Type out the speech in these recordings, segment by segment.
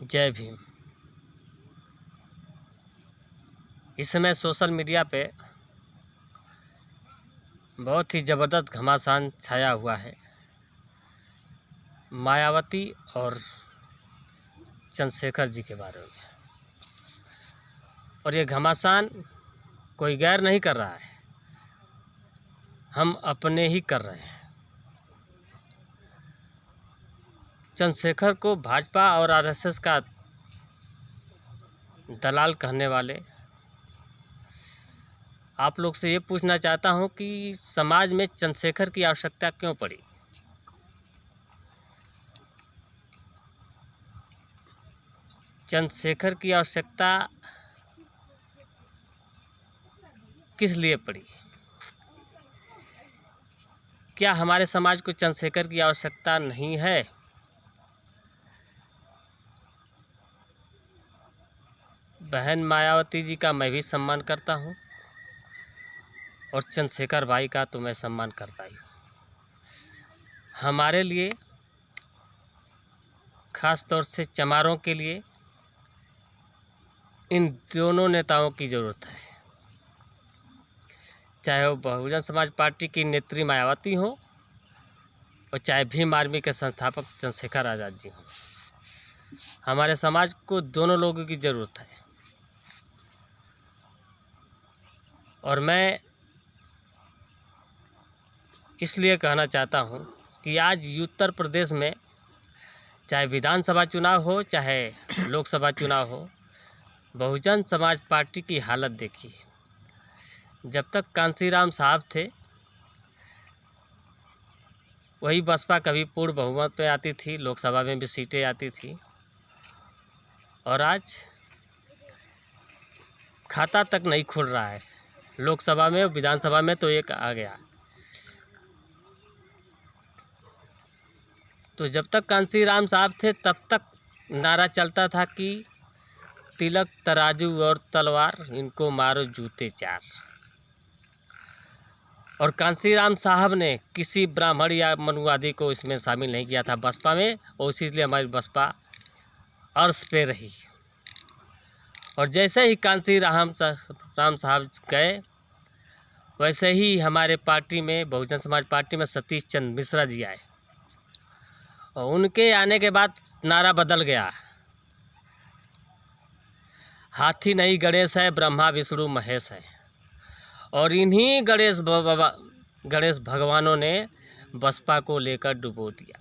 जय भीम। इस समय सोशल मीडिया पे बहुत ही ज़बरदस्त घमासान छाया हुआ है मायावती और चंद्रशेखर जी के बारे में। और ये घमासान कोई गैर नहीं कर रहा है, हम अपने ही कर रहे हैं। चंद्रशेखर को भाजपा और आरएसएस का दलाल कहने वाले आप लोग से ये पूछना चाहता हूं कि समाज में चंद्रशेखर की आवश्यकता क्यों पड़ी। चंद्रशेखर की आवश्यकता किस लिए पड़ी? क्या हमारे समाज को चंद्रशेखर की आवश्यकता नहीं है? बहन मायावती जी का मैं भी सम्मान करता हूं और चंद्रशेखर भाई का तो मैं सम्मान करता ही हूँ। हमारे लिए, ख़ास तौर से चमारों के लिए, इन दोनों नेताओं की ज़रूरत है। चाहे वो बहुजन समाज पार्टी की नेत्री मायावती हो और चाहे भीम आर्मी के संस्थापक चंद्रशेखर आज़ाद जी हों। हमारे समाज को दोनों लोगों की ज़रूरत है। और मैं इसलिए कहना चाहता हूं कि आज उत्तर प्रदेश में चाहे विधानसभा चुनाव हो चाहे लोकसभा चुनाव हो, बहुजन समाज पार्टी की हालत देखिए। जब तक कांशीराम साहब थे वही बसपा कभी पूर्ण बहुमत पे आती थी, लोकसभा में भी सीटें आती थी। और आज खाता तक नहीं खुल रहा है, लोकसभा में और विधानसभा में तो एक आ गया। तो जब तक कांशीराम साहब थे तब तक नारा चलता था कि तिलक तराजू और तलवार, इनको मारो जूते चार। और कांशीराम साहब ने किसी ब्राह्मण या मनुवादी को इसमें शामिल नहीं किया था बसपा में, और इसीलिए हमारी बसपा अर्श पे रही। और जैसे ही कांशीराम साहब गए वैसे ही हमारे पार्टी में, बहुजन समाज पार्टी में, सतीश चंद्र मिश्रा जी आए और उनके आने के बाद नारा बदल गया। हाथी नहीं गणेश है, ब्रह्मा विष्णु महेश है। और इन्हीं गणेश भगवानों ने बसपा को लेकर डुबो दिया।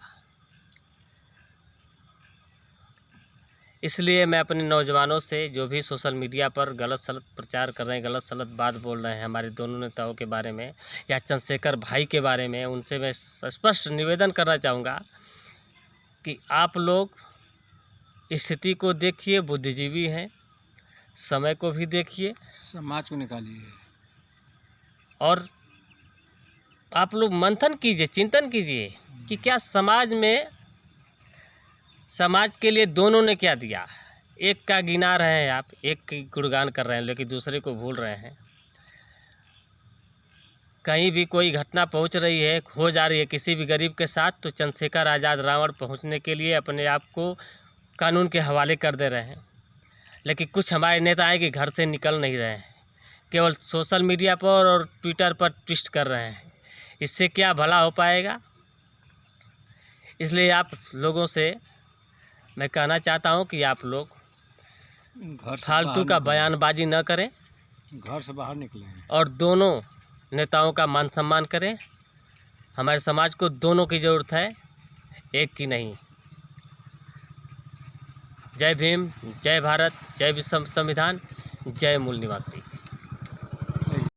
इसलिए मैं अपने नौजवानों से, जो भी सोशल मीडिया पर गलत सलत प्रचार कर रहे हैं, गलत सलत बात बोल रहे हैं हमारे दोनों नेताओं के बारे में या चंद्रशेखर भाई के बारे में, उनसे मैं स्पष्ट निवेदन करना चाहूँगा कि आप लोग स्थिति को देखिए, बुद्धिजीवी हैं, समय को भी देखिए, समाज को निकालिए और आप लोग मंथन कीजिए, चिंतन कीजिए कि क्या समाज के लिए दोनों ने क्या दिया। एक का गिना रहे हैं आप, एक की गुणगान कर रहे हैं, लेकिन दूसरे को भूल रहे हैं। कहीं भी कोई घटना पहुंच रही है, हो जा रही है किसी भी गरीब के साथ, तो चंद्रशेखर आज़ाद रावण पहुंचने के लिए अपने आप को कानून के हवाले कर दे रहे हैं। लेकिन कुछ हमारे नेता हैं कि घर से निकल नहीं रहे हैं, केवल सोशल मीडिया पर और ट्विटर पर ट्विस्ट कर रहे हैं। इससे क्या भला हो पाएगा? इसलिए आप लोगों से मैं कहना चाहता हूं कि आप लोग फालतू का बयानबाजी न करें, घर से बाहर निकलें और दोनों नेताओं का मान सम्मान करें। हमारे समाज को दोनों की ज़रूरत है, एक की नहीं। जय भीम, जय भारत, जय विश्व संविधान, जय मूल निवासी।